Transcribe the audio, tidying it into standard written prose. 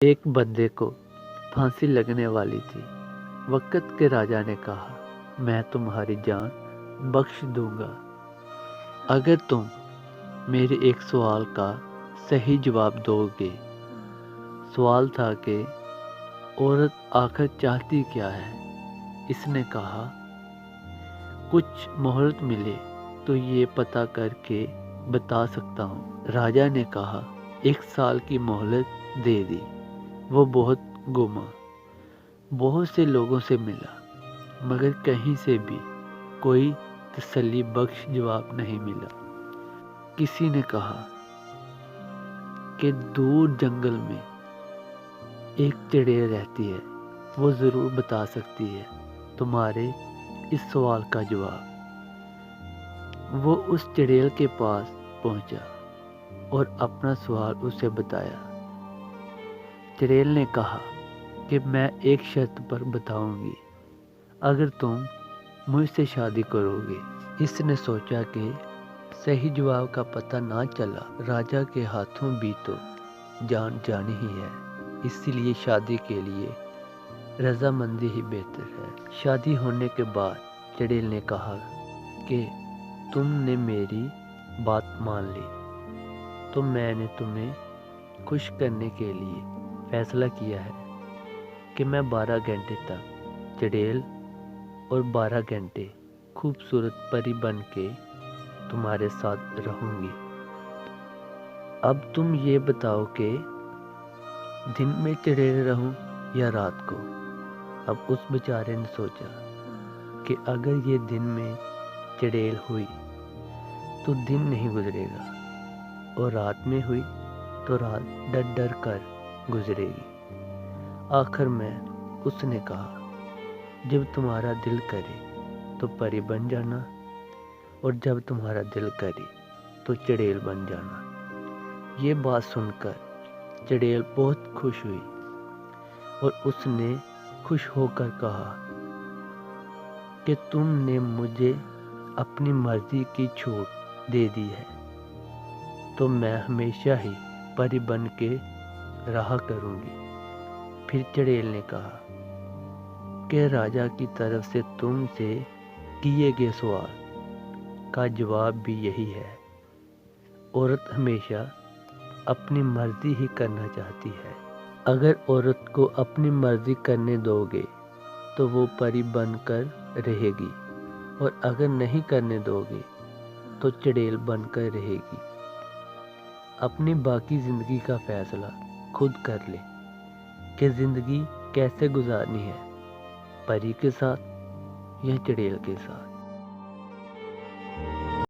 ایک بندے کو پھانسی لگنے والی تھی۔ وقت کے راجا نے کہا، میں تمہاری جان بخش دوں گا اگر تم میرے ایک سوال کا صحیح جواب دو گے۔ سوال تھا کہ عورت آخر چاہتی کیا ہے؟ اس نے کہا، کچھ مہلت ملے تو یہ پتہ کر کے بتا سکتا ہوں۔ راجا نے کہا، 1 سال کی مہلت دے دی۔ وہ بہت گھوما، بہت سے لوگوں سے ملا، مگر کہیں سے بھی کوئی تسلی بخش جواب نہیں ملا۔ کسی نے کہا کہ دور جنگل میں ایک چڑیل رہتی ہے، وہ ضرور بتا سکتی ہے تمہارے اس سوال کا جواب۔ وہ اس چڑیل کے پاس پہنچا اور اپنا سوال اسے بتایا۔ چڑیل نے کہا کہ میں ایک شرط پر بتاؤں گی، اگر تم مجھ سے شادی کرو گے۔ اس نے سوچا کہ صحیح جواب کا پتہ نہ چلا، راجا کے ہاتھوں بھی تو جان جانی ہی ہے، اسی لیے شادی کے لیے رضامندی ہی بہتر ہے۔ شادی ہونے کے بعد چڑیل نے کہا کہ تم نے میری بات مان لی تو میں نے تمہیں خوش کرنے کے لیے فیصلہ کیا ہے کہ میں 12 گھنٹے تک چڑیل اور 12 گھنٹے خوبصورت پری بن کے تمہارے ساتھ رہوں گی۔ اب تم یہ بتاؤ کہ دن میں چڑیل رہوں یا رات کو؟ اب اس بیچارے نے سوچا کہ اگر یہ دن میں چڑیل ہوئی تو دن نہیں گزرے گا، اور رات میں ہوئی تو رات ڈر ڈر کر گزرے گی۔ آخر میں اس نے کہا، جب تمہارا دل کرے تو پری بن جانا، اور جب تمہارا دل کرے تو چڑیل بن جانا۔ یہ بات سن کر چڑیل بہت خوش ہوئی اور اس نے خوش ہو کر کہا کہ تم نے مجھے اپنی مرضی کی چھوٹ دے دی ہے تو میں ہمیشہ ہی پری بن کے رہا کروں گی۔ پھر چڑیل نے کہا کہ راجا کی طرف سے تم سے کیے گئے سوال کا جواب بھی یہی ہے، عورت ہمیشہ اپنی مرضی ہی کرنا چاہتی ہے۔ اگر عورت کو اپنی مرضی کرنے دو گے تو وہ پری بن کر رہے گی، اور اگر نہیں کرنے دو گے تو چڑیل بن کر رہے گی۔ اپنی باقی زندگی کا فیصلہ خود کر لے کہ زندگی کیسے گزارنی ہے، پری کے ساتھ یا چڑیل کے ساتھ۔